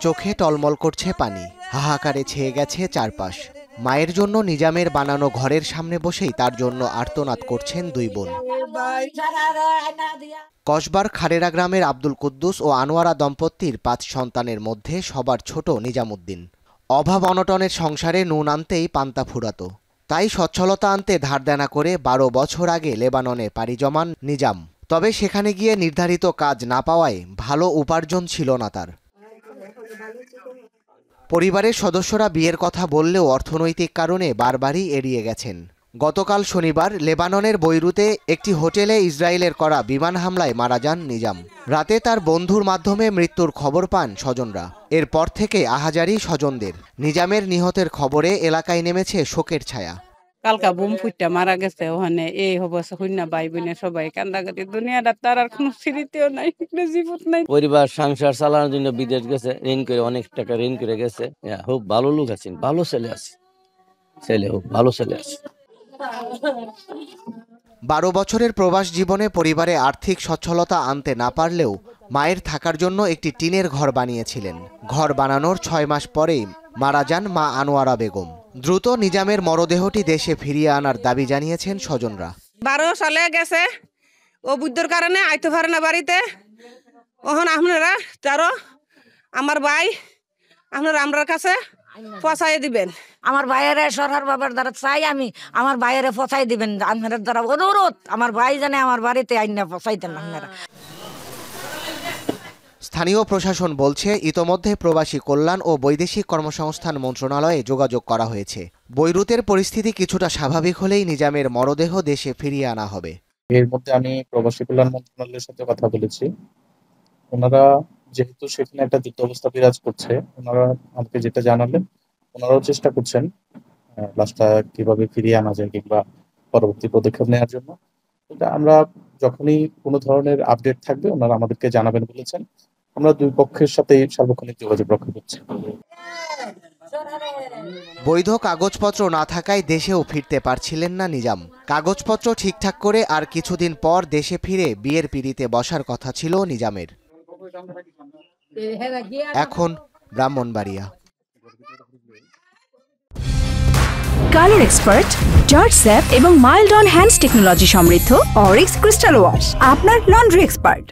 চোখে টলমল করছে পানি, হাহাকারে ছেয়ে গেছে চারপাশ। মায়ের জন্য নিজামের বানানো ঘরের সামনে বসেই তার জন্য আর্তনাদ করছেন দুই বোন। কসবার খারেরা গ্রামের আব্দুল কুদ্দুস ও আনোয়ারা দম্পতির 5 সন্তানের মধ্যে সবার ছোট নিজামুদ্দিন। অভাব অনটনের সংসারে নুন আনতেই পান্তা ফুরাতো, তাই সচ্ছলতা আনতে ধার দেনা করে 12 বছর আগে লেবাননে পাড়ি জমান নিজাম। তবে সেখানে গিয়ে নির্ধারিত কাজ না পাওয়ায় ভালো উপার্জন ছিল না তার। পরিবারের সদস্যরা বিয়ের কথা বললেও অর্থনৈতিক কারণে বারবারই এড়িয়ে গেছেন। গতকাল শনিবার লেবাননের বৈরুতে একটি হোটেলে ইসরায়েলের করা বিমান হামলায় মারা যান নিজাম। রাতে তার বন্ধুর মাধ্যমে মৃত্যুর খবর পান স্বজনরা। এরপর থেকে আহাজারি স্বজনদের। নিজামের নিহতের খবরে এলাকায় নেমেছে শোকের ছায়া। কালকা বুম ফুটটা মারা গেছে, ওখানে এই অবস্থা হইনা ভাই বোনের সবাই কান্দাকাটি। দুনিয়াটা তার আর কোনো স্মৃতিও নাই, কোনো জীবন নাই। পরিবার সংসার চালানোর জন্য বিদেশ গেছে, ঋণ করে, অনেক টাকা ঋণ করে গেছে। খুব ভালো লোক আছেন, ভালো ছেলে আছে, ছেলে খুব ভালো ছেলে আছে। 12 বছরের প্রবাস জীবনে পরিবারে আর্থিক সচ্ছলতা আনতে না পারলেও মায়ের থাকার জন্য একটি টিনের ঘর বানিয়েছিলেন। ঘর বানানোর 6 মাস পরেই মারা যান মা আনোয়ারা বেগম। দ্রুত নিজামের মরদেহটি দেশে ফিরিয়ে আনার দাবি জানিয়েছেন স্বজনরা। 12 সালে গেছে, ও বুদ্ধর কারণে আইতে পারে না বাড়িতে। ওখানে আপনারা তারও আমার ভাই আপনারা আমার কাছে পৌঁছাই দিবেন। আমার ভাইয়েরে সরকার বাবার দ্বারা চাই, আমি আমার ভাইয়েরে পৌঁছাই দিবেন। আপনাদের দ্বারা অনুরোধ, আমার ভাই জানে আমার বাড়িতে আইনা পৌঁছাইতেন আপনারা। স্থানীয় প্রশাসন বলছে ইতোমধ্যে প্রবাসী কল্যাণ ও বৈদেশিক কর্মসংস্থান মন্ত্রণালয়ে যোগাযোগ করা হয়েছে। বৈরুতের পরিস্থিতি কিছুটা স্বাভাবিক হলেই নিজামের মরদেহ দেশে ফিরিয়ে আনা হবে। এর মধ্যে আমি প্রবাসী কল্যাণ মন্ত্রণালয়ের সাথে কথা বলেছি। ওনারা যেহেতু সেখানে একটা যুদ্ধ অবস্থা বিরাজ করছে, ওনারা আমাকে যেটা জানালেন, ওনারাও চেষ্টা করছেন লাশটা কিভাবে ফিরিয়ে আনা যায় কিংবা পরবর্তী পদক্ষেপ নেওয়ার জন্য। এটা আমরা যখনই কোনো ধরনের আপডেট থাকবে ওনারা আমাদেরকে জানাবেন বলেছেন। আমরা দুই পক্ষের সাথে সার্বক্ষণিক যোগাযোগ রক্ষা করছি। বৈধ কাগজপত্র না থাকায় দেশেও ফিরতে পারছিলেন না নিজাম। কাগজপত্র ঠিকঠাক করে আর কিছুদিন পর দেশে ফিরে বিয়ের পিঁড়িতে বসার কথা ছিল নিজামের। এখন Brahmanbaria. Colour expert, George sap এবং মাইল্ড অন হ্যান্ডস টেকনোলজি সমৃদ্ধ অরিক্স ক্রিস্টাল ওয়াশ আপনার লন্ড্রি এক্সপার্ট।